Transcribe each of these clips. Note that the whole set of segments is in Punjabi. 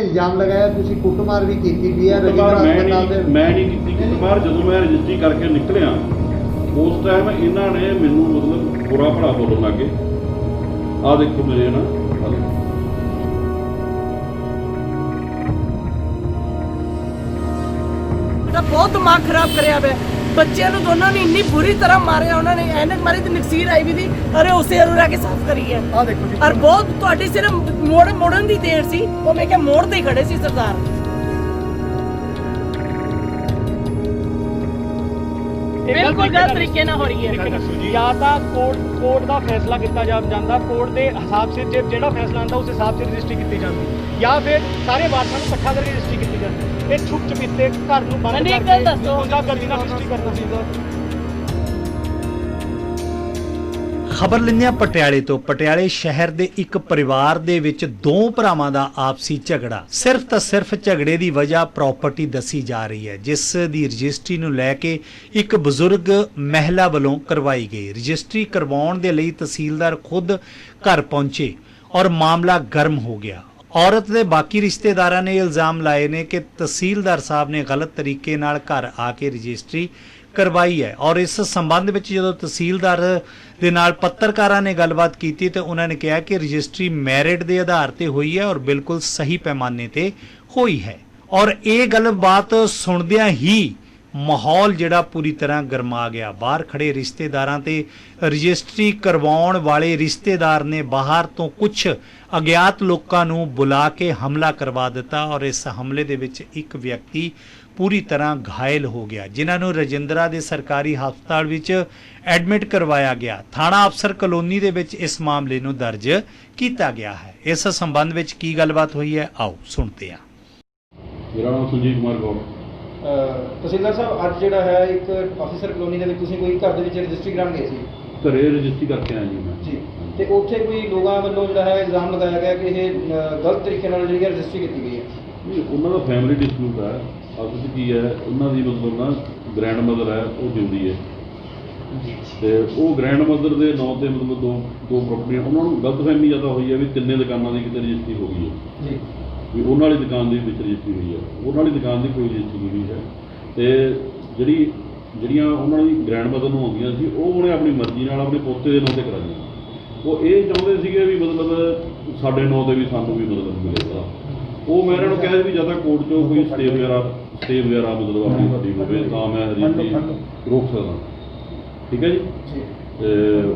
इल्जाम लगाया तुसी कुटमार भी कीती भी है कुटमार रजिंद्रा अस्पताल दे मैं नहीं की कुटमार। ਜਦੋਂ मैं रजिस्ट्री करके निकलिया उस टाइम इन्हों ने मैनू मतलब बुरा भला बोलन लगे। आ देखो मेरे ना बहुत दिमाग खराब कराया हुआ है। बच्चों को दोनों ने इन्नी बुरी तरह मारे, उन्होंने ऐनक मारी तो नक्सीर आई भी थी। अरे उसे अरुरा के साफ करी है और बहुत थोड़ी सिर्फ मोड़न की देर सी, वो मैं क्या मोड़ते ही खड़े सी सरदार। बिल्कुल गलत तरीके ना हो रही है। या तो कोर्ट का फैसला किया जाता, कोर्ट के हिसाब से जो फैसला आता उस हिसाब से रजिस्ट्री की जाती, या फिर सारे वारसां नूं इकट्ठा करके रजिस्ट्री की जाती। ये छुप छपीते घर नूं बंद करके गुंडागर्दी नाल रजिस्ट्री करना चाहिए। खबर लेंदे पटियाले तो पटियाले शहर ਦੇ ਇੱਕ ਪਰਿਵਾਰ ਦੇ ਵਿੱਚ ਦੋ ਭਰਾਵਾਂ ਦਾ ਆਪਸੀ ਝਗੜਾ ਸਿਰਫ ਤਾਂ ਸਿਰਫ ਝਗੜੇ ਦੀ ਵਜ੍ਹਾ ਪ੍ਰਾਪਰਟੀ ਦੱਸੀ ਜਾ ਰਹੀ ਹੈ, ਜਿਸ ਦੀ ਰਜਿਸਟਰੀ ਨੂੰ ਲੈ ਕੇ ਇੱਕ ਬਜ਼ੁਰਗ ਮਹਿਲਾ ਵੱਲੋਂ ਕਰਵਾਈ ਗਈ। ਰਜਿਸਟਰੀ ਕਰਵਾਉਣ ਦੇ ਲਈ ਤਹਿਸੀਲਦਾਰ ਖੁਦ ਘਰ ਪਹੁੰਚੇ ਔਰ ਮਾਮਲਾ ਗਰਮ ਹੋ ਗਿਆ। औरत ਦੇ ਬਾਕੀ ਰਿਸ਼ਤੇਦਾਰਾਂ ਨੇ ਇਲਜ਼ਾਮ ਲਾਏ ਨੇ ਕਿ ਤਹਿਸੀਲਦਾਰ ਸਾਹਿਬ ਨੇ ਗਲਤ ਤਰੀਕੇ ਨਾਲ ਘਰ ਆ ਕੇ ਰਜਿਸਟਰੀ ਕਰਵਾਈ ਹੈ ਔਰ ਇਸ ਸੰਬੰਧ ਵਿੱਚ ਜਦੋਂ ਤਹਿਸੀਲਦਾਰ ਦੇ ਨਾਲ ਪੱਤਰਕਾਰਾਂ ਨੇ ਗੱਲਬਾਤ ਕੀਤੀ ਤੇ ਉਹਨਾਂ ਨੇ ਕਿਹਾ ਕਿ ਰਜਿਸਟਰੀ ਮੈਰਿਟ ਦੇ ਆਧਾਰ ਤੇ ਹੋਈ ਹੈ ਔਰ ਬਿਲਕੁਲ ਸਹੀ ਪੈਮਾਨੇ ਤੇ ਹੋਈ ਹੈ। ਔਰ ਇਹ ਗੱਲਬਾਤ ਸੁਣਦਿਆਂ ਹੀ ਮਾਹੌਲ ਜਿਹੜਾ ਪੂਰੀ ਤਰ੍ਹਾਂ ਗਰਮਾ ਗਿਆ। ਬਾਹਰ ਖੜੇ ਰਿਸ਼ਤੇਦਾਰਾਂ ਤੇ ਰਜਿਸਟਰੀ ਕਰਵਾਉਣ ਵਾਲੇ ਰਿਸ਼ਤੇਦਾਰ ਨੇ ਬਾਹਰ ਤੋਂ ਕੁਝ ਅਗਿਆਤ ਲੋਕਾਂ ਨੂੰ ਬੁਲਾ ਕੇ ਹਮਲਾ ਕਰਵਾ ਦਿੱਤਾ ਔਰ ਇਸ ਹਮਲੇ ਦੇ ਵਿੱਚ ਇੱਕ ਵਿਅਕਤੀ पूरी तरह घायल हो गया, जिन्होंने रजिंद्रा के सरकारी हस्पताल एडमिट करवाया गया। थाना अफसर कलोनी दे विच इस मामले नूं दर्ज किया गया है। इस संबंध में की गलबात हुई है, आओ सुनते हैं। मेरा नाम संजीव कुमार गौर। तहसीलदार साहब अज जिहड़ा है एक ऑफिसर कलोनी दे विच तुसीं कोई घर दे विच रजिस्ट्री कराउण गए सी? घरे रजिस्ट्री करके आए जी मैं जी। ते उत्थे कोई लोगों वालों जिहड़ा है इल्जाम लगाया गया कि यह गलत तरीके नाल जिहड़ी रजिस्ट्री की गई है। नहीं, उन्हों का फैमिली डिस्प्यूट है। आपस की है उन्होंने मतलब ना ग्रैंड मदर है वो जिंदी है तो वो ग्रैंड मदर के नाम से मतलब दो प्रॉपर्टियां उन्होंने गलतफहमी ज़्यादा हुई है भी तिन्ने दुकानों की कितने रजिस्ट्री हो गई है भी उन्होंने वाली दुकान की रजिस्ट्री हुई है, उन्होंने वाली दुकान की कोई रजिस्ट्री नहीं हुई है। तो जड़ियाँ उन्होंने ग्रैंड मदर में आउंदियां सी वो उन्हें अपनी मर्जी नाल अपने पोते के नाम से कराइया। वो ये चाहते थे भी मतलब साढ़े नाम से भी सानू भी मतलब मिलेगा। वो मैं इन्होंने कहा भी जब तक कोर्ट चो कोई स्टे वगैरह मतलब अपनी साड़ी होवे तां मैं रजिस्ट्री रोक सकदा। ठीक है जी।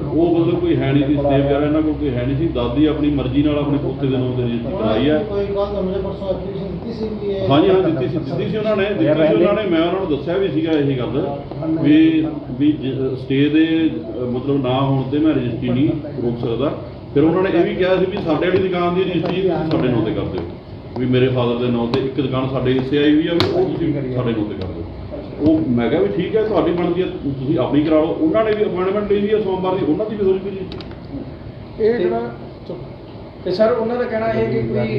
वो मतलब कोई है नहीं सी स्टे वगैरह इन्होंने को कोई है नहीं सी। दादी अपनी मर्जी नाल अपने पोते के नाम से रजिस्ट्री कराई है। हाँ जी हाँ दी सी उन्होंने मैं उन्होंने दस्सिया भी सीगा यही गल भी स्टे दे मतलब ना होने ते मैं रजिस्ट्री नहीं रोक सकदा। फिर उन्होंने ये भी कहा भी साडे वाली दुकान की रजिस्ट्री साडे नाम से कर दो भी मेरे फादर के नाम से एक दुकान साढ़े हिस्से आई हुई है वो साढ़े नाम से कर दो। वो मैं कहा भी ठीक है तुहाडी बनती है तुसीं अपनी करा लो। उन्होंने भी अपॉइंटमेंट ली हुई है सोमवार की, उन्होंने भी होई तो सर उन्होंने कहना है कि कोई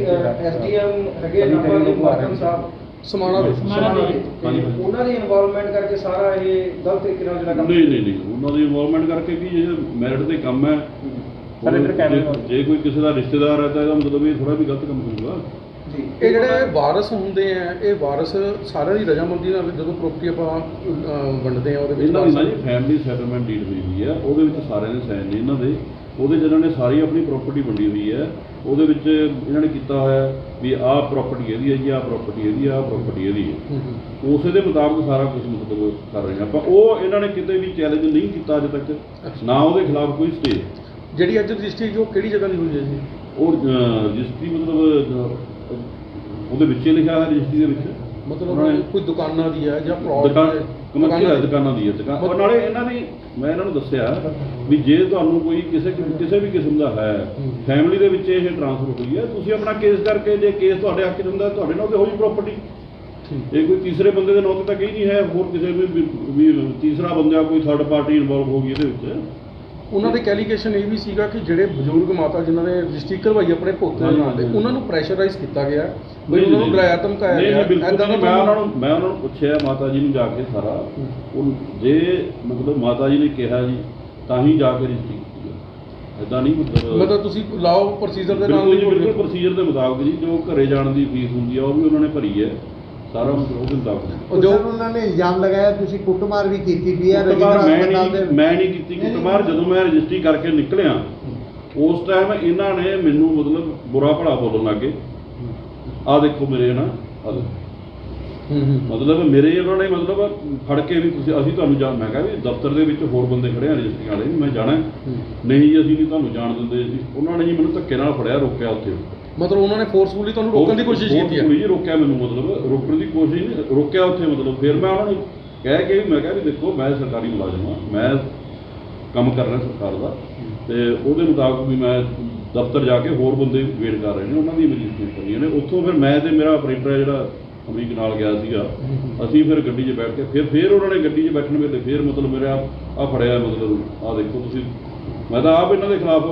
SDM है साहब समाना उन्होंने इन्वॉल्वमेंट करके सारा ये गलत तरीके नाल जिहड़ा काम नहीं उन्होंने इन्वॉल्वमेंट करके भी मैरिट के काम है जे कोई किसी का रिश्तेदार है तो इसका मतलब ये थोड़ा भी गलत काम होगा। ਇਹ ਜਿਹੜੇ ਵਾਰਸ ਹੁੰਦੇ ਆ ਇਹ ਵਾਰਸ ਸਾਰਿਆਂ ਦੀ ਰਜਾਮੰਦੀ ਨਾਲ ਜਦੋਂ ਪ੍ਰੋਪਰਟੀ ਆਪਾਂ ਵੰਡਦੇ ਆ ਉਹਦੇ ਵਿੱਚ ਇਹਨਾਂ ਦੀ ਜੀ ਫੈਮਿਲੀ ਸੈਟਲਮੈਂਟ ਡੀਡ ਹੋਈ ਹੈ ਉਹਦੇ ਵਿੱਚ ਸਾਰਿਆਂ ਦੇ ਸਾਈਨ ਨੇ ਇਹਨਾਂ ਦੇ। ਉਹਦੇ ਜਿਹਨਾਂ ਨੇ ਸਾਰੀ ਆਪਣੀ ਪ੍ਰੋਪਰਟੀ ਵੰਡੀ ਹੋਈ ਹੈ ਉਹਦੇ ਵਿੱਚ ਇਹਨਾਂ ਨੇ ਕੀਤਾ ਹੋਇਆ ਵੀ ਆਹ ਪ੍ਰੋਪਰਟੀ ਇਹਦੀ ਹੈ ਜੀ, ਆਹ ਪ੍ਰੋਪਰਟੀ ਇਹਦੀ ਆ, ਆਹ ਪ੍ਰੋਪਰਟੀ ਇਹਦੀ ਹੈ। ਉਸੇ ਦੇ ਮੁਤਾਬਕ ਸਾਰਾ ਕੁਝ ਮਤਲਬ ਕਰ ਰਹੇ ਆਪਾਂ। ਉਹ ਇਹਨਾਂ ਨੇ ਕਿਤੇ ਵੀ ਚੈਲੰਜ ਨਹੀਂ ਕੀਤਾ ਅਜੇ ਤੱਕ, ਨਾ ਉਹਦੇ ਖਿਲਾਫ ਕੋਈ ਸਟੇ। ਜਿਹੜੀ ਅੱਜ ਰਜਿਸਟਰੀ ਜੋ ਕਿਹੜੀ ਜਗ੍ਹਾ ਦੀ ਹੋਈ ਹੈ ਜੀ? ਉਹ ਰਜਿਸਟਰੀ ਮਤਲਬ ਉਹਦੇ ਵਿੱਚ ਲਿਖਿਆ ਹੈ ਰਜਿਸਟਰੀ ਦੇ ਵਿੱਚ ਮਤਲਬ ਕੋਈ ਦੁਕਾਨਾਂ ਦੀ ਹੈ ਜਾਂ ਕਮਰਸ਼ੀਅਲ ਦੁਕਾਨਾਂ ਦੀ ਹੈ। ਔਰ ਨਾਲੇ ਇਹਨਾਂ ਨੇ ਮੈਂ ਇਹਨਾਂ ਨੂੰ ਦੱਸਿਆ ਵੀ ਜੇ ਤੁਹਾਨੂੰ ਕੋਈ ਕਿਸੇ ਵੀ ਕਿਸਮ ਦਾ ਹੈ ਫੈਮਿਲੀ ਦੇ ਵਿੱਚ ਇਹ ਟ੍ਰਾਂਸਫਰ ਹੋਈ ਹੈ ਤੁਸੀਂ ਆਪਣਾ ਕੇਸ ਕਰਕੇ ਜੇ ਕੇਸ ਤੁਹਾਡੇ ਹੱਕ 'ਚ ਹੁੰਦਾ ਤੁਹਾਡੇ ਨਾਲ ਤੇ ਹੋਈ ਪ੍ਰੋਪਰਟੀ। ਇਹ ਕੋਈ ਤੀਸਰੇ ਬੰਦੇ ਦੇ ਨਾਂ ਤੇ ਤਾਂ ਕਹੀ ਨਹੀਂ ਹੈ, ਹੋਰ ਕਿਸੇ ਵੀ ਤੀਸਰਾ ਬੰਦਾ ਕੋਈ ਥਰਡ ਪਾਰਟੀ ਇਨਵੋਲਵ ਹੋ ਗਈ ਇਹਦੇ ਵਿੱਚ। ਉਹਨਾਂ ਦੇ ਕੈਲੀਗੇਸ਼ਨ ਇਹ ਵੀ ਸੀਗਾ ਕਿ ਜਿਹੜੇ ਬਜ਼ੁਰਗ ਮਾਤਾ ਜਿਨ੍ਹਾਂ ਨੇ ਰਜਿਸਟਰੀ ਕਰਵਾਈ ਆਪਣੇ ਪੋਤੇ ਦੇ ਨਾਂ ਤੇ ਉਹਨਾਂ ਨੂੰ ਪ੍ਰੈਸ਼ਰਾਈਜ਼ ਕੀਤਾ ਗਿਆ, ਵੀ ਉਹਨਾਂ ਨੂੰ ਡਰਾਇਆ ਧਮਕਾਇਆ ਗਿਆ। ਮੈਂ ਉਹਨਾਂ ਨੂੰ ਪੁੱਛਿਆ ਮਾਤਾ ਜੀ ਨੂੰ ਜਾ ਕੇ ਸਾਰਾ ਜੇ ਮਤਲਬ ਮਾਤਾ ਜੀ ਨੇ ਕਿਹਾ ਜੀ ਤਾਂ ਹੀ ਜਾ ਕੇ ਰਜਿਸਟਰੀ ਕੀਤੀ। ਇਦਾਂ ਨਹੀਂ ਮਤਲਬ ਤੁਸੀਂ ਲਾਓ ਪ੍ਰੋਸੀਜਰ ਦੇ ਨਾਲ ਬਿਲਕੁਲ ਜੀ, ਬਿਲਕੁਲ ਪ੍ਰੋਸੀਜਰ ਦੇ ਮੁਤਾਬਕ ਜੀ, ਜੋ ਘਰੇ ਜਾਣ ਦੀ ਫੀਸ ਹੁੰਦੀ ਆ ਉਹ ਵੀ ਉਹਨਾਂ ਨੇ ਭਰੀ ਹੈ, ਸਾਰਾ ਮਤਲਬ ਉਹਦੇ ਮੁਤਾਬਕ। ਉਹ ਜੋ ਉਹਨਾਂ ਨੇ ਇਲਜ਼ਾਮ ਲਗਾਇਆ ਤੁਸੀਂ ਕੁੱਟਮਾਰ ਵੀ ਕੀਤੀ ਵੀ ਹੈ ਕੁੱਟਮਾਰ ਰਜਿੰਦਰਾ ਮੈਂ ਨਹੀਂ ਕੀਤੀ ਕੁੱਟਮਾਰ। ਜਦੋਂ ਮੈਂ ਰਜਿਸਟਰੀ ਕਰਕੇ ਨਿਕਲਿਆ ਉਸ ਟਾਈਮ ਇਹਨਾਂ ਨੇ ਮੈਨੂੰ ਮਤਲਬ ਬੁਰਾ ਭਲਾ ਬੋਲਣ ਲੱਗੇ। ਆਹ ਦੇਖੋ ਮੇਰੇ ਨਾ ਮਤਲਬ ਮੇਰੇ ਉਹਨਾਂ ਨੇ ਮਤਲਬ ਫੜ ਕੇ ਵੀ ਤੁਸੀਂ ਅਸੀਂ ਤੁਹਾਨੂੰ ਜਾਣ, ਮੈਂ ਕਿਹਾ ਵੀ ਦਫ਼ਤਰ ਦੇ ਵਿੱਚ ਹੋਰ ਬੰਦੇ ਖੜੇ ਆ ਰਜਿਸਟਰੀ ਵਾਲੇ, ਮੈਂ ਜਾਣਾ ਨਹੀਂ ਜੀ, ਅਸੀਂ ਨਹੀਂ ਤੁਹਾਨੂੰ ਜਾਣ ਦਿੰਦੇ ਜੀ। ਉਹਨਾਂ ਨੇ ਜੀ ਮੈਨੂੰ ਧੱਕੇ ਨਾਲ ਫੜਿਆ, ਰੋਕਿਆ ਉੱਥੇ। ਮਤਲਬ ਉਹਨਾਂ ਨੇ ਫੋਰਸਫੁਲੀ ਤੁਹਾਨੂੰ ਰੋਕਣ ਦੀ ਕੋਸ਼ਿਸ਼ ਕੀਤੀ ਹੈ? ਜੀ ਰੋਕਿਆ ਮੈਨੂੰ, ਮਤਲਬ ਰੋਕਣ ਦੀ ਕੋਸ਼ਿਸ਼ ਨਹੀਂ, ਰੋਕਿਆ ਉੱਥੇ। ਮਤਲਬ ਫਿਰ ਮੈਂ ਉਹਨਾਂ ਨੂੰ ਕਹਿ ਕੇ ਮੈਂ ਕਿਹਾ ਵੀ ਦੇਖੋ ਮੈਂ ਸਰਕਾਰੀ ਮੁਲਾਜ਼ਮ ਹਾਂ, ਮੈਂ ਕੰਮ ਕਰ ਰਿਹਾ ਸਰਕਾਰ ਦਾ, ਤੇ ਉਹਦੇ ਮੁਤਾਬਕ ਵੀ ਮੈਂ ਦਫ਼ਤਰ ਜਾ ਕੇ ਹੋਰ ਬੰਦੇ ਵੇਟ ਕਰ ਰਹੇ ਨੇ, ਉਹਨਾਂ ਦੀ ਰਜਿਸਟਰੀ ਕਰਨੀਆਂ ਨੇ। ਉੱਥੋਂ ਫਿਰ ਮੈਂ ਤੇ ਮੇਰਾ ਆਪਰੇਟਰ ਜਿਹੜਾ ਅਮਰੀਕ ਨਾਲ ਗਿਆ ਸੀਗਾ, ਅਸੀਂ ਫਿਰ ਗੱਡੀ 'ਚ ਬੈਠ ਕੇ ਫਿਰ ਉਹਨਾਂ ਨੇ ਗੱਡੀ 'ਚ ਬੈਠਣ ਵੇਲੇ ਫਿਰ ਮਤਲਬ ਮੇਰਾ ਆਹ ਫੜਿਆ, ਮਤਲਬ ਆਹ ਦੇਖੋ ਤੁਸੀਂ, ਮੈਂ ਤਾਂ ਆਪ ਇਹਨਾਂ ਦੇ ਖਿਲਾਫ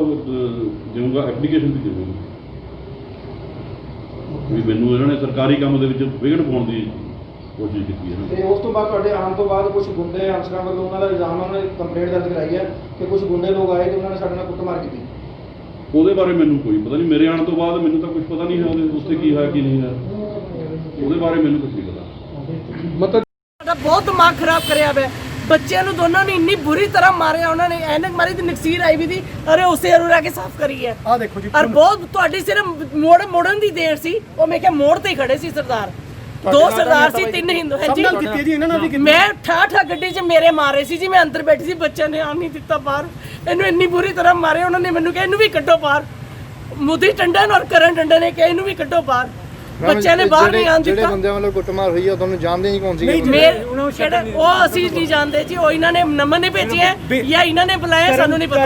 ਦੇਵਾਂਗਾ, ਐਪਲੀਕੇਸ਼ਨ ਵੀ ਦੇਵਾਂਗਾ ਵੀ ਮੈਨੂੰ ਇਹਨਾਂ ਨੇ ਸਰਕਾਰੀ ਕੰਮ ਦੇ ਵਿੱਚ ਵਿਘਨ ਪਾਉਣ ਦੀ ਕੋਸ਼ਿਸ਼ ਕੀਤੀ ਹੈ। ਤੇ ਉਸ ਤੋਂ ਬਾਅਦ ਤੁਹਾਡੇ ਆਉਣ ਤੋਂ ਬਾਅਦ ਕੁਝ ਗੁੰਡੇ ਅਨਸਰਾਂ ਵੱਲੋਂ ਉਹਨਾਂ ਦਾ ਇਲਜ਼ਾਮ, ਉਹਨਾਂ ਨੇ ਕੰਪਲੇਂਟ ਦਰਜ ਕਰਾਈ ਹੈ ਕਿ ਕੁਝ ਗੁੰਡੇ ਲੋਕ ਆਏ ਤੇ ਉਹਨਾਂ ਨੇ ਸਾਡੇ ਨਾਲ ਕੁੱਟਮਾਰ ਕੀਤੀ। ਉਹਦੇ ਬਾਰੇ ਮੈਨੂੰ ਕੋਈ ਪਤਾ ਨਹੀਂ, ਮੇਰੇ ਆਉਣ ਤੋਂ ਬਾਅਦ ਮੈਨੂੰ ਤਾਂ ਕੁਝ ਪਤਾ ਨਹੀਂ ਹੈ ਉਹਦੇ ਉੱਤੇ ਕੀ ਹੋਇਆ ਕੀ ਨਹੀਂ ਹੋਇਆ, ਉਹਦੇ ਬਾਰੇ ਮੈਨੂੰ ਕੁਝ ਨਹੀਂ ਪਤਾ। ਮਤਲਬ ਸਾਡਾ ਬਹੁਤ ਦਿਮਾਗ ਖਰਾਬ ਕਰਿਆ ਹੋਇਆ। ਬੱਚਿਆਂ ਨੂੰ ਦੋਨਾਂ ਨੂੰ ਇੰਨੀ ਬੁਰੀ ਤਰ੍ਹਾਂ ਮਾਰਿਆ ਉਹਨਾਂ ਨੇ, ਐਨਕ ਮਾਰੀ ਤੇ ਨਕਸੀਰ ਆਈ ਵੀ ਦੀ, ਅਰੇ ਉਸੇ ਅਰੂਰਾ ਕੇ ਸਾਫ਼ ਕਰੀ ਹੈ। ਆਹ ਦੇਖੋ ਜੀ, ਔਰ ਬਹੁਤ ਤੁਹਾਡੀ ਸਿਰਫ ਮੋੜਨ ਦੀ ਦੇਰ ਸੀ। ਉਹ ਮੈਂ ਕਿਹਾ ਮੋੜ ਤੇ ਹੀ ਖੜੇ ਸੀ ਸਰਦਾਰ, ਦੋ ਸਰਦਾਰ ਸੀ, ਤਿੰਨ ਹਿੰਦੂ ਹੈ ਜੀ। ਮੈਂ ਠਾ ਗੱਡੀ 'ਚ ਮੇਰੇ ਮਾਰੇ ਸੀ ਜੀ, ਮੈਂ ਅੰਦਰ ਬੈਠੀ ਸੀ, ਬੱਚਿਆਂ ਨੇ ਆਉਣ ਨਹੀਂ ਦਿੱਤਾ ਬਾਹਰ। ਇਹਨੂੰ ਇੰਨੀ ਬੁਰੀ ਤਰ੍ਹਾਂ ਮਾਰੇ ਉਹਨਾਂ ਨੇ, ਮੈਨੂੰ ਕਿਹਾ ਇਹਨੂੰ ਵੀ ਕੱਢੋ ਬਾਹਰ। ਮੋਦੀ ਟੰਡਨ ਔਰ ਕਰਨ ਟੰਡਨ ਨੇ ਕਿਹਾ ਇਹਨੂੰ ਵੀ ਕੱਢੋ ਬਾਹਰ, ਬੱਚਿਆਂ ਨੇ ਬਾਹਰ ਨਹੀਂ ਆਉਣ ਦਿੱਤਾ। ਜਿਹੜੇ ਬੰਦਿਆਂ ਵੱਲੋਂ ਕੁੱਟਮਾਰ ਹੋਈ ਹੈ ਉਹ ਤੁਹਾਨੂੰ ਜਾਣਦੇ ਨਹੀਂ ਕੌਣ ਸੀ? ਉਹ ਅਸੀਂ ਨਹੀਂ ਜਾਣਦੇ ਜੀ, ਉਹ ਇਹਨਾਂ ਨੇ ਨੰਬਰ ਨੇ ਭੇਜੇ ਹੈ ਜਾਂ ਇਹਨਾਂ ਨੇ ਬੁਲਾਇਆ, ਸਾਨੂੰ ਨਹੀਂ ਪਤਾ।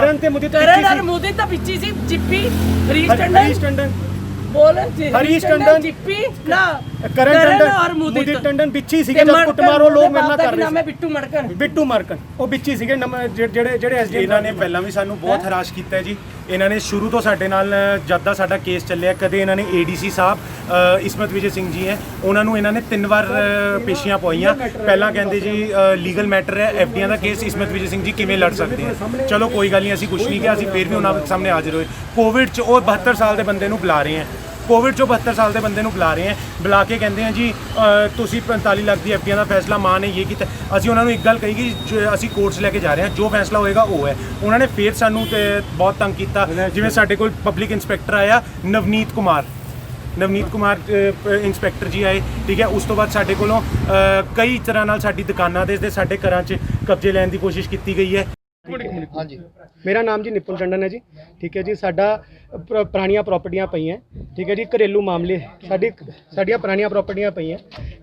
ਕਰਨ ਔਰ ਮੋਦੀ ਤਾਂ ਪਿੱਛੇ ਸੀ, ਜਿੱਪੀ ਹਰੀਸ਼ ਟੰਡਨ ਬੋਲ ਜੀ, ਹਰੀਸ਼ ਟੰਡਨ ਜਿੱਪੀ ਨਾ ਕਰਨ ਔਰ ਮੋਦੀ ਟੰਡਨ ਵਿੱਚੀ ਸੀਗੇ ਜਦ ਕੁੱਟਮਾਰ ਉਹ ਲੋਕ ਮੇਰੇ ਨਾਲ ਕਰ ਰਹੇ ਸੀ। ਮੈਂ ਬਿੱਟੂ ਮਰਕਨ ਉਹ ਵਿੱਚੀ ਸੀਗੇ ਜਿਹੜੇ ਐਸਡੀ। ਇਹਨਾਂ ਨੇ ਪਹਿਲਾਂ ਵੀ ਸਾਨੂੰ ਬਹੁਤ ਹਰਾਸ਼ ਕੀਤਾ ਹੈ ਜੀ। ਇਹਨਾਂ ਨੇ ਸ਼ੁਰੂ ਤੋਂ ਸਾਡੇ ਨਾਲ ਜਦ ਦਾ ਸਾਡਾ ਕੇਸ ਚੱਲਿਆ, ਕਦੇ ਇਹਨਾਂ ਨੇ ਏਡੀਸੀ ਸਾਹਿਬ ਇਸਮਤ ਵਿਜੇ ਸਿੰਘ ਜੀ ਹੈ, ਉਹਨਾਂ ਨੂੰ ਇਹਨਾਂ ਨੇ 3 ਵਾਰ ਪੇਸ਼ੀਆਂ ਪਵਾਈਆਂ। ਪਹਿਲਾਂ ਕਹਿੰਦੇ ਜੀ ਲੀਗਲ ਮੈਟਰ ਹੈ, ਐਫਡੀਆਂ ਦਾ ਕੇਸ, ਇਸਮਤ ਵਿਜੇ ਸਿੰਘ ਜੀ ਕਿਵੇਂ ਲੜ ਸਕਦੇ ਆ। ਚਲੋ ਕੋਈ ਗੱਲ ਨਹੀਂ, ਅਸੀਂ ਕੁਝ ਨਹੀਂ ਕਿਹਾ, ਅਸੀਂ ਫਿਰ ਵੀ ਉਹਨਾਂ ਦੇ ਸਾਹਮਣੇ ਹਾਜ਼ਰ ਹੋਏ। ਕੋਵਿਡ 'ਚ ਉਹ 72 ਸਾਲ ਦੇ ਬੰਦੇ ਨੂੰ ਬੁਲਾ ਰਹੇ ਹੈ, ਕੋਵਿਡ 'ਚੋਂ 72 ਸਾਲ ਦੇ ਬੰਦੇ ਨੂੰ ਬੁਲਾ ਰਹੇ ਹੈ, ਬੁਲਾ ਕੇ ਕਹਿੰਦੇ ਆ ਜੀ ਤੁਸੀਂ 45 ਲੱਖ ਦੀ ਐਫਡੀਆਂ ਦਾ ਫੈਸਲਾ ਮਾਂ ਨੇ ਇਹ ਕੀਤਾ। ਅਸੀਂ ਉਹਨਾਂ ਨੂੰ ਇੱਕ ਗੱਲ ਕਹੀ ਕਿ ਅਸੀਂ ਕੋਰਟਸ ਲੈ ਕੇ ਜਾ ਰਹੇ ਹਾਂ, ਜੋ ਫੈਸਲਾ ਹੋਏਗਾ ਉਹ ਹੈ। ਉਹਨਾਂ ਨੇ ਫਿਰ ਸਾਨੂੰ ਤੇ ਬਹੁਤ ਤੰਗ ਕੀਤਾ। ਜਿਵੇਂ ਸਾਡੇ ਕੋਲ ਪਬਲਿਕ ਇੰਸਪੈਕਟਰ ਆਇਆ ਨਵਨੀਤ ਕੁਮਾਰ ਇੰਸਪੈਕਟਰ ਜੀ ਆਏ, ਠੀਕ ਹੈ। ਉਸ ਤੋਂ ਬਾਅਦ ਸਾਡੇ ਕੋਲੋਂ ਕਈ ਤਰ੍ਹਾਂ ਨਾਲ ਸਾਡੀ ਦੁਕਾਨਾਂ ਦੇ ਸਾਡੇ ਘਰਾਂ 'ਚ ਕਬਜ਼ੇ ਲੈਣ ਦੀ ਕੋਸ਼ਿਸ਼ ਕੀਤੀ ਗਈ ਹੈ। ਹਾਂਜੀ, ਮੇਰਾ ਨਾਮ ਜੀ ਨਿਪੁਨ ਟੰਡਨ ਹੈ ਜੀ, ਠੀਕ ਹੈ ਜੀ। ਸਾਡਾ ਪੁਰਾਣੀਆਂ ਪ੍ਰਾਪਰਟੀਆਂ ਪਈਆਂ, ਠੀਕ ਹੈ ਜੀ। ਘਰੇਲੂ ਮਾਮਲੇ ਸਾਡੀਆਂ ਪੁਰਾਣੀਆਂ ਪ੍ਰਾਪਰਟੀਆਂ ਪਈਆਂ,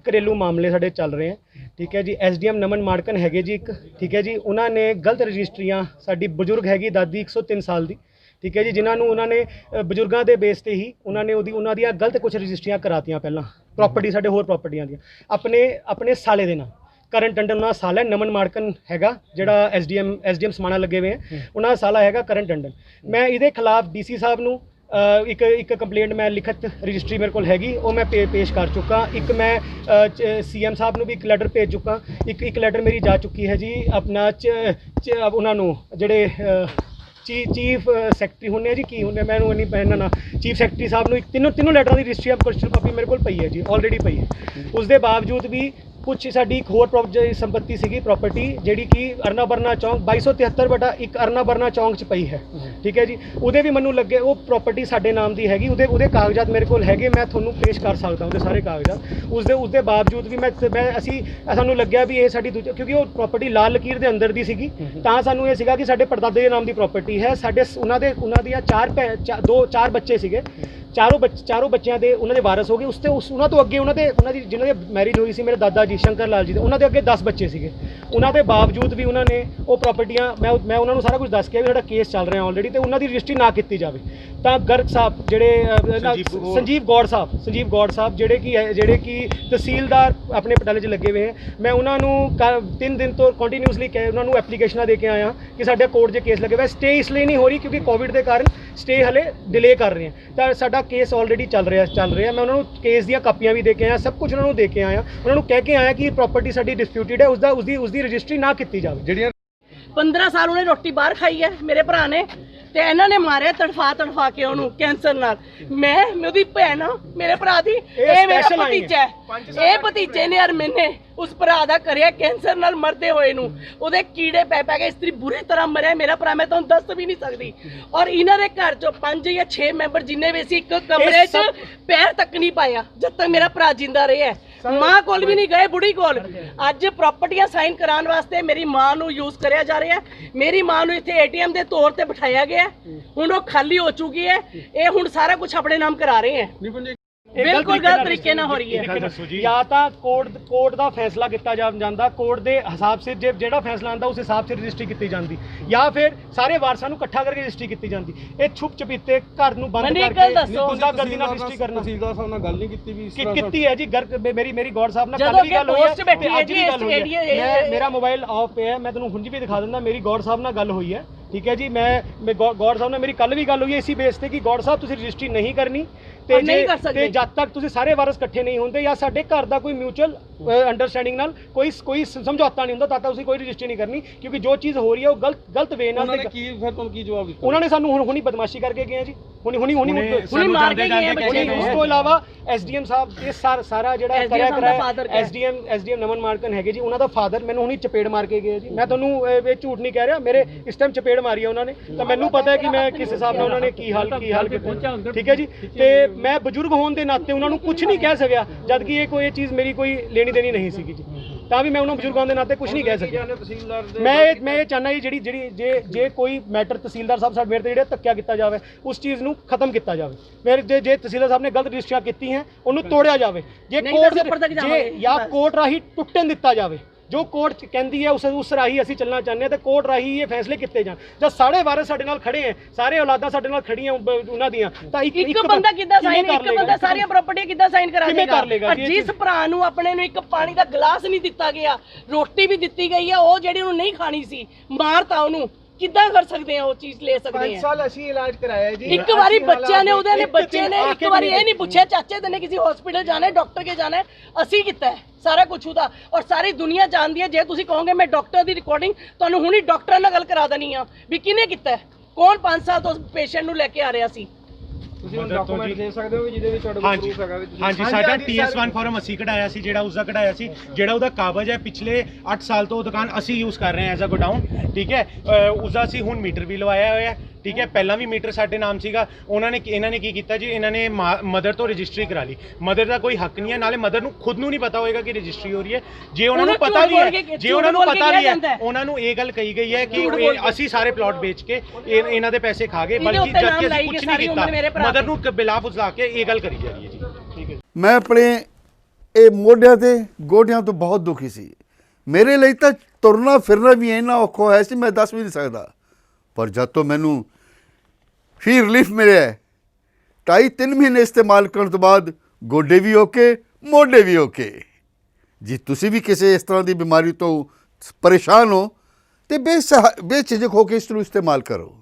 ਘਰੇਲੂ ਮਾਮਲੇ ਸਾਡੇ ਚੱਲ ਰਹੇ ਹੈ, ਠੀਕ ਹੈ ਜੀ। ਐਸਡੀਐਮ ਨਮਨ ਮਾੜਕਨ ਹੈਗੇ ਜੀ ਇੱਕ, ਠੀਕ ਹੈ ਜੀ। ਉਹਨਾਂ ਨੇ ਗਲਤ ਰਜਿਸਟਰੀਆਂ, ਸਾਡੀ ਬਜ਼ੁਰਗ ਹੈਗੀ ਦਾਦੀ 103 ਸਾਲ ਦੀ, ਠੀਕ ਹੈ ਜੀ, ਜਿਨ੍ਹਾਂ ਨੂੰ ਉਹਨਾਂ ਨੇ ਬਜ਼ੁਰਗਾਂ ਦੇ ਬੇਸ ਤੇ ਹੀ ਉਹਨਾਂ ਨੇ ਉਹਨਾਂ ਦੀਆਂ ਗਲਤ ਕੁਝ ਰਜਿਸਟਰੀਆਂ ਕਰਾਤੀਆਂ ਪਹਿਲਾਂ, ਪ੍ਰਾਪਰਟੀ ਸਾਡੇ ਹੋਰ ਪ੍ਰਾਪਰਟੀਆਂ ਦੀਆਂ ਆਪਣੇ ਸਾਲੇ ਦੇ ਨਾਲ। ਕਰਨ ਟੰਡਨ ਉਹਨਾਂ ਦਾ ਸਾਲਾ ਹੈ, ਨਮਨ ਮਾੜਕਨ ਹੈਗਾ ਜਿਹੜਾ ਐਸਡੀਐਮ ਸਮਾਣਾ ਲੱਗੇ ਹੋਏ ਹੈ, ਉਹਨਾਂ ਦਾ ਸਾਲਾ ਹੈਗਾ ਕਰਨ ਟੰਡਨ। ਮੈਂ ਇਹਦੇ ਖਿਲਾਫ ਡੀਸੀ ਸਾਹਿਬ ਨੂੰ ਇੱਕ ਕੰਪਲੇਂਟ ਮੈਂ ਲਿਖਤ ਰਜਿਸਟਰੀ ਮੇਰੇ ਕੋਲ ਹੈਗੀ, ਉਹ ਮੈਂ ਪੇਸ਼ ਕਰ ਚੁੱਕਾ। ਇੱਕ ਮੈਂ ਸੀਐਮ ਸਾਹਿਬ ਨੂੰ ਵੀ ਇੱਕ ਲੈਟਰ ਭੇਜ ਚੁੱਕਾ। ਇੱਕ ਲੈਟਰ ਮੇਰੀ ਜਾ ਚੁੱਕੀ ਹੈ ਜੀ ਆਪਣਾ ਉਹਨਾਂ ਨੂੰ ਜਿਹੜੇ ਚੀਫ ਸੈਕਟਰੀ ਹੁੰਦੇ ਆ ਜੀ, ਕੀ ਹੁੰਦੇ ਮੈਨੂੰ ਨਹੀਂ ਪਹਿਨਣਾ ਨਾ, ਚੀਫ ਸੈਕਟਰੀ ਸਾਹਿਬ ਨੂੰ ਇੱਕ ਤਿੰਨੋਂ ਲੈਟਰਾਂ ਦੀ ਰਜਿਸਟਰੀ ਆਫ ਕੁਐਸਚਨ ਕਾਪੀ ਮੇਰੇ ਕੋਲ ਪਈ ਹੈ ਜੀ, ਆਲਰੇਡੀ ਪਈ ਹੈ। ਉਸ ਦੇ ਬਾਵਜੂਦ ਵੀ ਕੁਛ ਸਾਡੀ ਇੱਕ ਹੋਰ ਸੰਪत्ति ਸੀਗੀ ਪ੍ਰਾਪਰਟੀ, ਜਿਹੜੀ ਕਿ ਅਰਨਾ ਬਰਨਾ ਚੌਂਕ 2273/1 ਅਰਨਾ ਬਰਨਾ ਚੌਂਕ 'ਚ ਪਈ ਹੈ, ਠੀਕ ਹੈ ਜੀ। ਉਹਦੇ ਵੀ ਮੈਨੂੰ ਲੱਗੇ ਉਹ ਪ੍ਰਾਪਰਟੀ ਸਾਡੇ ਨਾਮ ਦੀ ਹੈਗੀ, ਉਹਦੇ ਕਾਗਜ਼ਾਤ ਮੇਰੇ ਕੋਲ ਹੈਗੇ, ਮੈਂ ਤੁਹਾਨੂੰ ਪੇਸ਼ ਕਰ ਸਕਦਾ ਉਹਦੇ ਸਾਰੇ ਕਾਗਜ਼ਾਤ। ਉਸਦੇ ਬਾਵਜੂਦ ਵੀ ਸਾਨੂੰ ਲੱਗਿਆ ਵੀ ਇਹ ਸਾਡੀ ਕਿਉਂਕਿ ਉਹ ਪ੍ਰਾਪਰਟੀ ਲਾਲ ਲਕੀਰ ਦੇ ਅੰਦਰ ਦੀ ਸੀਗੀ, ਤਾਂ ਸਾਨੂੰ ਇਹ ਸੀਗਾ ਕਿ ਸਾਡੇ ਪੜਦਾਦੇ ਦੇ ਨਾਮ ਦੀ ਪ੍ਰਾਪਰਟੀ ਹੈ। ਉਹਨਾਂ ਦੀਆਂ 4 ਬੱਚੇ ਸੀਗੇ, ਚਾਰੋਂ ਬੱਚਿਆਂ ਦੇ ਉਹਨਾਂ ਦੇ ਵਾਰਸ ਹੋ ਗਏ। ਉਹਨਾਂ ਤੋਂ ਅੱਗੇ ਉਹਨਾਂ ਦੀ ਜਿਹਨਾਂ ਦੀ ਮੈਰਿਜ ਹੋਈ ਸੀ ਮੇਰੇ ਦਾਦਾ ਜੀ ਸ਼ੰਕਰ ਲਾਲ ਜੀ ਦੇ, ਉਹਨਾਂ ਦੇ ਅੱਗੇ 10 ਬੱਚੇ ਸੀਗੇ। ਉਹਨਾਂ ਦੇ ਬਾਵਜੂਦ ਵੀ ਉਹਨਾਂ ਨੇ ਉਹ ਪ੍ਰਾਪਰਟੀਆਂ, ਮੈਂ ਉਹਨਾਂ ਨੂੰ ਸਾਰਾ ਕੁਝ ਦੱਸ ਕੇ ਵੀ ਸਾਡਾ ਕੇਸ ਚੱਲ ਰਿਹਾ ਆਲਰੇਡੀ, ਤੇ ਉਹਨਾਂ ਦੀ ਰਜਿਸਟਰੀ ਨਾ ਕੀਤੀ ਜਾਵੇ। ਤਾਂ ਗਰਗ ਸਾਹਿਬ ਜਿਹੜੇ ਸੰਜੀਵ ਗੌੜ ਸਾਹਿਬ ਜਿਹੜੇ ਕਿ ਤਹਿਸੀਲਦਾਰ ਆਪਣੇ ਪਟਿਆਲੇ 'ਚ ਲੱਗੇ ਹੋਏ ਹੈ, ਮੈਂ ਉਹਨਾਂ ਨੂੰ 3 ਦਿਨ ਤੋਂ ਕੰਟੀਨਿਊਸਲੀ ਉਹਨਾਂ ਨੂੰ ਐਪਲੀਕੇਸ਼ਨਾਂ ਦੇ ਕੇ ਆਇਆ ਕਿ ਸਾਡੇ ਕੋਰਟ 'ਚ ਕੇਸ ਲੱਗੇ ਹੋਏ। ਸਟੇ ਇਸ ਲਈ ਨਹੀਂ ਹੋ ਰਹੀ ਕਿਉਂਕਿ ਕੋਵਿਡ ਦੇ ਕਾਰਨ ਸਟੇ ਹਲੇ ਡਿਲੇ ਕਰ ਰਹੇ ਹਾਂ, ਤਾਂ ਸਾਡਾ ਕੇਸ ਆਲਰੇਡੀ ਚੱਲ ਰਿਹਾ। ਮੈਂ ਉਹਨਾਂ ਨੂੰ ਕੇਸ ਦੀਆਂ ਕਾਪੀਆਂ ਵੀ ਦੇ ਕੇ ਆਇਆ, ਸਭ ਕੁਝ ਉਹਨਾਂ ਨੂੰ ਦੇ ਕੇ ਆਇਆ। ਉਹਨਾਂ ਨੂੰ ਕਹਿ ਕੇ ਆਇਆ ਕਿ ਪ੍ਰਾਪਰਟੀ ਸਾਡੀ ਡਿਸਪਿਊਟਿਡ ਹੈ, ਉਸਦੀ ਰਜਿਸਟਰੀ ਨਾ ਕੀਤੀ ਜਾਵੇ। ਜਿਹੜੀਆਂ 15 ਸਾਲ ਉਹਨੇ ਰੋਟੀ ਬਾਹਰ ਖਾਈ ਹੈ ਮੇਰੇ ਭਰਾ ਨੇ, ਤੇ ਇਹਨਾਂ ਨੇ ਮਾਰਿਆ ਤੜਫਾ ਕੇ ਉਹਨੂੰ ਕੈਂਸਰ ਨਾਲ। ਮੈਂ ਉਹਦੀ ਭੈਣ ਆ, ਮੇਰੇ ਭਰਾ ਦੀ, ਇਹ ਮੇਰਾ ਭਤੀਜਾ ਹੈ। ਇਹ ਭਤੀਜੇ ਨੇ ਔਰ ਮੈਨੇ ਉਸ ਭਰਾ ਦਾ ਕਰਿਆ ਕੈਂਸਰ ਨਾਲ ਮਰਦੇ ਹੋਏ ਨੂੰ, ਉਹਦੇ ਕੀੜੇ ਪੈ ਕੇ ਇਸਤਰੀ ਬੁਰੀ ਤਰ੍ਹਾਂ ਮਰਿਆ ਮੇਰਾ ਭਰਾ, ਮੈਂ ਤੁਹਾਨੂੰ ਦੱਸ ਵੀ ਨਹੀਂ ਸਕਦੀ। ਔਰ ਇਹਨਾਂ ਦੇ ਘਰ ਚੋਂ 5 ਜਾਂ 6 ਮੈਂਬਰ ਜਿੰਨੇ ਵੀ ਸੀ, ਇੱਕ ਕਮਰੇ 'ਚ ਪੈਰ ਤੱਕ ਨਹੀਂ ਪਾਇਆ ਜਦ ਤੱਕ ਮੇਰਾ ਭਰਾ ਜਿੰਦਾ ਰਿਹਾ। ਮਾਂ ਕੋਲ ਵੀ ਨਹੀਂ ਗਏ, ਬੁੜੀ ਕੋਲ। ਅੱਜ ਪ੍ਰਾਪਰਟੀਆਂ ਸਾਈਨ ਕਰਾਉਣ ਵਾਸਤੇ ਮੇਰੀ ਮਾਂ ਨੂੰ ਯੂਜ਼ ਕਰਿਆ ਜਾ ਰਿਹਾ। ਮੇਰੀ ਮਾਂ ਨੂੰ ਇੱਥੇ ATM ਦੇ ਤੌਰ ਤੇ ਬਿਠਾਇਆ ਗਿਆ, ਹੁਣ ਉਹ ਖਾਲੀ ਹੋ ਚੁੱਕੀ ਹੈ। ਇਹ ਹੁਣ ਸਾਰਾ ਕੁਝ ਆਪਣੇ ਨਾਮ ਕਰਾ ਰਹੇ ਹੈ, ਬਿਲਕੁਲ ਗਲਤ ਤਰੀਕੇ ਨਾਲ ਹੋ ਰਹੀ ਹੈ। ਜਾਂ ਤਾਂ ਕੋਰਟ ਦਾ ਫੈਸਲਾ ਕੀਤਾ ਜਾਂਦਾ, ਕੋਰਟ ਦੇ ਹਿਸਾਬ ਸਿਰ ਜਿਹੜਾ ਫੈਸਲਾ ਆਉਂਦਾ ਉਸ ਹਿਸਾਬ ਸਿਰ ਰਜਿਸਟਰੀ ਕੀਤੀ ਜਾਂਦੀ, ਜਾਂ ਫਿਰ ਸਾਰੇ ਵਾਰਸਾਂ ਨੂੰ ਇਕੱਠਾ ਕਰਕੇ ਰਜਿਸਟਰੀ ਕੀਤੀ ਜਾਂਦੀ। ਇਹ ਛੁਪ ਚਪੀਤੇ ਘਰ ਨੂੰ ਬੰਦ ਕਰਕੇ ਗੁੰਡਾਗਰਦੀ ਨਾਲ ਰਜਿਸਟਰੀ ਕਰਨਾ। ਤਹਿਸੀਲਦਾਰ ਸਾਹਿਬ ਨਾਲ ਗੱਲ ਨਹੀਂ ਕੀਤੀ ਵੀ ਇਸ ਤਰ੍ਹਾਂ ਕੀਤੀ ਹੈ ਜੀ। ਮੇਰੀ ਗੌਰ ਸਾਹਿਬ ਨਾਲ ਕੱਲ ਵੀ ਗੱਲ ਹੋਈ ਹੈ, ਅੱਜ ਵੀ ਗੱਲ ਹੋਈ ਹੈ। ਮੇਰਾ ਮੋਬਾਈਲ ਆਫ ਪਿਆ ਹੈ, ਮੈਂ ਤੁਹਾਨੂੰ ਹੁਣ ਵੀ ਦਿਖਾ ਦਿੰਦਾ। ਮੇਰੀ ਗੌਰ ਸਾਹਿਬ ਨਾਲ ਗੱਲ ਹੋਈ ਹੈ, ਠੀਕ ਹੈ ਜੀ। ਮੈਂ ਗੌਰ ਸਾਹਿਬ ਨਾਲ ਮੇਰੀ ਕੱਲ ਵੀ ਗੱਲ ਹੋਈ ਹੈ ਇਸੀ ਬੇਸ ਤੇ ਕਿ ਗੌਰ ਸਾਹਿਬ ਤੁਸੀਂ ਰਜਿਸਟਰੀ ਨਹੀਂ ਕਰਨੀ, ਤੇ ਜਦ ਤੱਕ ਤੁਸੀਂ ਸਾਰੇ ਵਾਰਸ ਇਕੱਠੇ ਨਹੀਂ ਹੁੰਦੇ ਜਾਂ ਸਾਡੇ ਘਰ ਦਾ ਕੋਈ ਮਿਊਚੁਅਲ ਅੰਡਰਸਟੈਂਡਿੰਗ ਨਾਲ ਕੋਈ ਸਮਝੌਤਾ ਨਹੀਂ ਹੁੰਦਾ, ਤਦ ਤੱਕ ਤੁਸੀਂ ਕੋਈ ਰਜਿਸਟਰੀ ਨਹੀਂ ਕਰਨੀ, ਕਿਉਂਕਿ ਜੋ ਚੀਜ਼ ਹੋ ਰਹੀ ਹੈ ਉਹ ਗਲਤ ਵੇ ਨਾਲ। ਉਹਨਾਂ ਨੇ ਕੀ ਫਿਰ ਤੁਹਾਨੂੰ ਕੀ ਜਵਾਬ ਦਿੱਤਾ? ਉਹਨਾਂ ਨੇ ਸਾਨੂੰ ਹੁਣੀ ਬਦਮਾਸ਼ੀ ਕਰਕੇ ਗਏ ਜੀ, ਹੁਣੀ ਮਾਰ ਕੇ ਗਏ ਬੱਚੇ ਨੂੰ। ਉਸ ਤੋਂ ਇਲਾਵਾ SDM ਸਾਹਿਬ ਇਹ ਸਾਰਾ ਜਿਹੜਾ ਕਰਿਆ SDM ਨਮਨ ਮਾਰਕਨ ਹੈਗੇ ਜੀ, ਉਹਨਾਂ ਦਾ ਫਾਦਰ ਮੈਨੂੰ ਹੁਣੀ ਚਪੇੜ ਮਾਰ ਕੇ ਗਏ ਜੀ। ਮੈਂ ਤੁਹਾਨੂੰ ਇਹ ਝੂਠ ਨਹੀਂ ਕਹਿ ਰਿਹਾ, ਮੇਰੇ ਇਸ ਟਾਈਮ ਚਪੇੜ ਮਾਰੀ ਹੈ ਉਹਨਾਂ ਨੇ, ਤਾਂ ਮੈਨੂੰ ਪਤਾ ਹੈ ਕਿ ਮੈਂ ਕਿਸ ਹਿਸਾਬ ਨਾਲ ਉਹਨਾਂ ਨੇ ਕੀ ਹਾਲ ਕੀਤਾ, ਠੀਕ ਹੈ ਜੀ। ਤੇ ਮੈਂ ਬਜ਼ੁਰਗ ਹੋਣ ਦੇ ਨਾਤੇ ਉਹਨਾਂ ਨੂੰ ਕੁਝ ਨਹੀਂ ਕਹਿ ਸਕਿਆ, ਜਦ ਕਿ ਇਹ ਚੀਜ਼ ਮੇਰੀ ਕੋਈ ਲੈਣੀ ਦੇਣੀ ਨਹੀਂ ਸੀਗੀ ਜੀ, ਤਾਂ ਵੀ ਮੈਂ ਉਹਨਾਂ ਬਜ਼ੁਰਗਾਂ ਦੇ ਨਾਤੇ ਕੁਝ ਨਹੀਂ ਕਹਿ ਸਕਿਆ। ਮੈਂ ਇਹ ਚਾਹੁੰਦਾ ਜੀ ਜਿਹੜੀ ਜੇ ਕੋਈ ਮੈਟਰ ਤਹਿਸੀਲਦਾਰ ਸਾਹਿਬ ਸਾਡੇ ਮੇਰੇ ਤੇ ਜਿਹੜਾ ਧੱਕਿਆ ਕੀਤਾ ਜਾਵੇ, ਉਸ ਚੀਜ਼ ਨੂੰ ਖਤਮ ਕੀਤਾ ਜਾਵੇ। ਮੇਰੇ ਜੇ ਤਹਿਸੀਲਦਾਰ ਸਾਹਿਬ ਨੇ ਗਲਤ ਰਜਿਸਟਰੀਆਂ ਕੀਤੀ ਹੈ ਉਹਨੂੰ ਤੋੜਿਆ ਜਾਵੇ, ਜੇ ਕੋਰਟ ਰਾਹੀਂ ਟੁੱਟਣ ਦਿੱਤਾ ਜਾਵੇ। ਜੋ ਕੋਰਟ ਕਹਿੰਦੀ ਹੈ ਉਸ ਰਾਹੀਂ ਅਸੀਂ ਚੱਲਣਾ ਚਾਹੁੰਦੇ ਹਾਂ, ਤੇ ਕੋਰਟ ਰਾਹੀਂ ਇਹ ਫੈਸਲੇ ਕੀਤੇ ਜਾਣ। ਜਦ ਸਾਰੇ ਵਾਰਸ ਸਾਡੇ ਨਾਲ ਖੜੇ ਹੈ, ਸਾਰੇ ਔਲਾਦਾਂ ਸਾਡੇ ਨਾਲ ਖੜੀਆਂ ਉਹਨਾਂ ਦੀਆਂ, ਤਾਂ ਇੱਕ ਬੰਦਾ ਕਿੱਦਾਂ ਸਾਈਨ, ਇੱਕ ਬੰਦਾ ਸਾਰੀਆਂ ਪ੍ਰਾਪਰਟੀਆਂ ਕਿੱਦਾਂ ਸਾਈਨ ਕਰਾ ਦੇਗਾ? ਜਿਸ ਭਰਾ ਨੂੰ ਆਪਣੇ ਨੂੰ ਇੱਕ ਪਾਣੀ ਦਾ ਗਲਾਸ ਨਹੀਂ ਦਿੱਤਾ ਗਿਆ, ਰੋਟੀ ਵੀ ਦਿੱਤੀ ਗਈ ਹੈ, ਉਹ ਜਿਹੜੀ ਉਹਨੂੰ ਨਹੀਂ ਖਾਣੀ ਸੀ, ਮਾਰਤਾ ਉਹਨੂੰ, ਕਿੱਦਾਂ ਕਰ ਸਕਦੇ ਆ ਉਹ ਚੀਜ਼ ਲੈ ਸਕਦੇ ਆ? 5 ਸਾਲ ਅਸੀਂ ਇਲਾਜ ਕਰਾਇਆ ਜੀ। ਇੱਕ ਵਾਰੀ ਬੱਚਿਆਂ ਨੇ ਬੱਚੇ ਨੇ ਇੱਕ ਵਾਰੀ ਇਹ ਨਹੀਂ ਪੁੱਛਿਆ ਚਾਚੇ ਤੈਨੇ ਕਿਸੇ ਹਸਪੀਟਲ ਜਾਣਾ ਹੈ, ਡਾਕਟਰ ਕੇ ਜਾਣਾ ਹੈ? ਅਸੀਂ ਕੀਤਾ ਸਾਰਾ ਕੁਝ ਉਹਦਾ, ਔਰ ਸਾਰੀ ਦੁਨੀਆ ਜਾਣਦੀ ਹੈ। ਜੇ ਤੁਸੀਂ ਕਹੋਗੇ ਮੈਂ ਡਾਕਟਰ ਦੀ ਰਿਕਾਰਡਿੰਗ ਤੁਹਾਨੂੰ ਹੁਣੀ ਡਾਕਟਰਾਂ ਨਾਲ ਗੱਲ ਕਰਾ ਦੇਣੀ ਆ ਵੀ ਕਿਹਨੇ ਕੀਤਾ, ਕੌਣ 5 ਸਾਲ ਤੋਂ ਪੇਸ਼ੈਂਟ ਨੂੰ ਲੈ ਕੇ ਆ ਰਿਹਾ ਸੀ। ਤੁਸੀਂ ਡਾਕੂਮੈਂਟ ਦੇ ਸਕਦੇ ਹੋ ਜਿਹਦੇ ਵਿੱਚ ਤੁਹਾਡਾ ਪ੍ਰੂਫ ਹੈਗਾ? ਹਾਂਜੀ, ਸਾਡਾ TS1 ਫਾਰਮ ਅਸੀਂ ਕਢਾਇਆ ਸੀ, ਜਿਹੜਾ ਉਸਦਾ ਕਢਾਇਆ ਸੀ, ਜਿਹੜਾ ਉਹਦਾ ਕਾਬਜ਼ ਹੈ ਪਿਛਲੇ 8 ਸਾਲ ਤੋਂ ਉਹ ਦੁਕਾਨ ਅਸੀਂ ਯੂਜ਼ ਕਰ ਰਹੇ ਹਾਂ ਐਜ਼ ਅ ਗੋਡਾਊਨ, ਠੀਕ ਹੈ। ਉਸਦਾ ਅਸੀਂ ਹੁਣ ਮੀਟਰ ਵੀ ਲਵਾਇਆ ਹੋਇਆ, ਠੀਕ ਹੈ। ਪਹਿਲਾਂ ਵੀ ਮੀਟਰ ਸਾਡੇ ਨਾਮ ਸੀਗਾ, ਇਹਨਾਂ ਨੇ ਕੀ ਕੀਤਾ ਜੀ, ਇਹਨਾਂ ਨੇ ਮਦਰ ਤੋਂ ਰਜਿਸਟਰੀ ਕਰਾ ਲਈ। ਮਦਰ ਦਾ ਕੋਈ ਹੱਕ ਨਹੀਂ ਹੈ, ਨਾਲੇ ਮਦਰ ਨੂੰ ਖੁਦ ਨੂੰ ਨਹੀਂ ਪਤਾ ਹੋਏਗਾ ਕਿ ਰਜਿਸਟਰੀ ਹੋ ਰਹੀ ਹੈ। ਜੇ ਉਹਨਾਂ ਨੂੰ ਪਤਾ ਵੀ ਹੈ, ਉਹਨਾਂ ਨੂੰ ਇਹ ਗੱਲ ਕਹੀ ਗਈ ਹੈ ਕਿ ਅਸੀਂ ਸਾਰੇ ਪਲਾਟ ਵੇਚ ਕੇ ਇਹਨਾਂ ਦੇ ਪੈਸੇ ਖਾ ਗਏ, ਬਲਕਿ ਜਦ ਕਿ ਅਸੀਂ ਕੁਝ ਨਹੀਂ ਕੀਤਾ। ਮਦਰ ਨੂੰ ਬਿਲਾ ਫੁਜ਼ਲਾ ਕੇ ਇਹ ਗੱਲ ਕਰੀ ਜਾ ਰਹੀ ਹੈ ਜੀ, ਠੀਕ ਹੈ। ਮੈਂ ਆਪਣੇ ਇਹ ਮੋਢਿਆਂ ਤੇ ਗੋਡਿਆਂ ਤੋਂ ਬਹੁਤ ਦੁਖੀ ਸੀ। ਮੇਰੇ ਲਈ ਤਾਂ ਤੁਰਨਾ ਫਿਰਨਾ ਵੀ ਇੰਨਾ ਔਖਾ ਹੋਇਆ ਸੀ, ਮੈਂ ਦੱਸ ਵੀ ਨਹੀਂ ਸਕਦਾ। ਪਰ ਜਦ ਤੋਂ ਮੈਨੂੰ ਫੀ ਰਿਲੀਫ ਮਿਲਿਆ, 2.5-3 ਮਹੀਨੇ ਇਸਤੇਮਾਲ ਕਰਨ ਤੋਂ ਬਾਅਦ ਗੋਡੇ ਵੀ ਓਕੇ, ਮੋਢੇ ਵੀ ਓਕੇ। ਜੇ ਤੁਸੀਂ ਵੀ ਕਿਸੇ ਇਸ ਤਰ੍ਹਾਂ ਦੀ ਬਿਮਾਰੀ ਤੋਂ ਪਰੇਸ਼ਾਨ ਹੋ ਤੇ ਬੇਝਿਜਕ ਹੋ ਕੇ ਇਸ ਨੂੰ ਇਸਤੇਮਾਲ ਕਰੋ।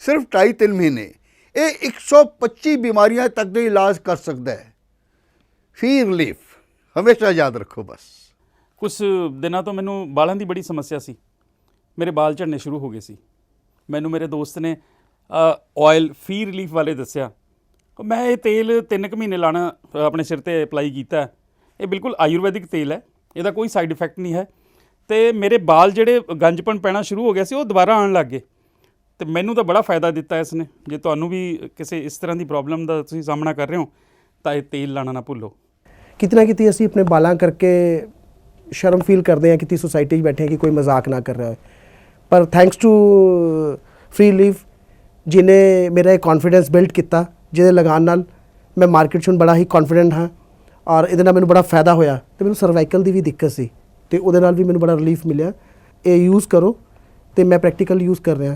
ਸਿਰਫ 2.5-3 ਮਹੀਨੇ ਇਹ 125 ਬਿਮਾਰੀਆਂ ਤੱਕ ਦਾ ਇਲਾਜ ਕਰ ਸਕਦਾ ਹੈ। ਫੀ ਰਿਲੀਫ ਹਮੇਸ਼ਾ ਯਾਦ ਰੱਖੋ। ਬਸ ਕੁਝ ਦਿਨਾਂ ਤੋਂ ਮੈਨੂੰ ਬਾਲਾਂ ਦੀ ਬੜੀ ਸਮੱਸਿਆ ਸੀ, ਮੇਰੇ ਬਾਲ ਝੜਨੇ ਸ਼ੁਰੂ ਹੋ ਗਏ ਸੀ। ਮੈਨੂੰ ਮੇਰੇ ਦੋਸਤ ਨੇ ਆਇਲ ਫੀ ਰਿਲੀਫ ਵਾਲੇ ਦੱਸਿਆ। ਮੈਂ ਇਹ ਤੇਲ 3 ਕੁ ਮਹੀਨੇ ਲਾਣਾ ਆਪਣੇ ਸਿਰ ਤੇ ਅਪਲਾਈ ਕੀਤਾ। ਇਹ ਬਿਲਕੁਲ ਆਯੁਰਵੈਦਿਕ ਤੇਲ ਹੈ, ਇਹਦਾ ਕੋਈ ਸਾਈਡ ਇਫੈਕਟ ਨਹੀਂ ਹੈ, ਤੇ ਮੇਰੇ ਬਾਲ ਜਿਹੜੇ ਗੰਜਪਣ ਪੈਣਾ ਸ਼ੁਰੂ ਹੋ ਗਿਆ ਸੀ ਉਹ ਦੁਬਾਰਾ ਆਉਣ ਲੱਗ ਗਏ, ਤੇ ਮੈਨੂੰ ਤਾਂ ਬੜਾ ਫਾਇਦਾ ਦਿੱਤਾ ਇਸ ਨੇ। ਜੇ ਤੁਹਾਨੂੰ ਵੀ ਕਿਸੇ ਇਸ ਤਰ੍ਹਾਂ ਦੀ ਪ੍ਰੋਬਲਮ ਦਾ ਤੁਸੀਂ ਸਾਹਮਣਾ ਕਰ ਰਹੇ ਹੋ ਤਾਂ ਇਹ ਤੇਲ ਲਾਣਾ ਨਾ ਭੁੱਲੋ। ਕਿਤੇ ਨਾ ਕਿਤੇ ਅਸੀਂ ਆਪਣੇ ਬਾਲਾਂ ਕਰਕੇ ਸ਼ਰਮ ਫੀਲ ਕਰਦੇ ਹਾਂ, ਕਿਤੇ ਸੋਸਾਇਟੀ 'ਚ ਬੈਠੇ ਹਾਂ ਕਿ ਕੋਈ ਮਜ਼ਾਕ ਨਾ ਕਰ ਰਿਹਾ ਹੈ, ਪਰ ਥੈਂਕਸ ਟੂ ਫ੍ਰੀ ਲੀਫ ਜਿਹਨੇ ਮੇਰਾ ਇਹ ਕੌਨਫੀਡੈਂਸ ਬਿਲਡ ਕੀਤਾ, ਜਿਹਦੇ ਲਗਾਉਣ ਨਾਲ ਮੈਂ ਮਾਰਕੀਟ 'ਚ ਹੁਣ ਬੜਾ ਹੀ ਕੌਨਫੀਡੈਂਟ ਹਾਂ, ਔਰ ਇਹਦੇ ਨਾਲ ਮੈਨੂੰ ਬੜਾ ਫਾਇਦਾ ਹੋਇਆ। ਤੇ ਮੈਨੂੰ ਸਰਵਾਈਕਲ ਦੀ ਵੀ ਦਿੱਕਤ ਸੀ, ਤੇ ਉਹਦੇ ਨਾਲ ਵੀ ਮੈਨੂੰ ਬੜਾ ਰਿਲੀਫ ਮਿਲਿਆ। ਇਹ ਯੂਜ਼ ਕਰੋ, ਤੇ ਮੈਂ ਪ੍ਰੈਕਟੀਕਲ ਯੂਜ਼ ਕਰ ਰਿਹਾ।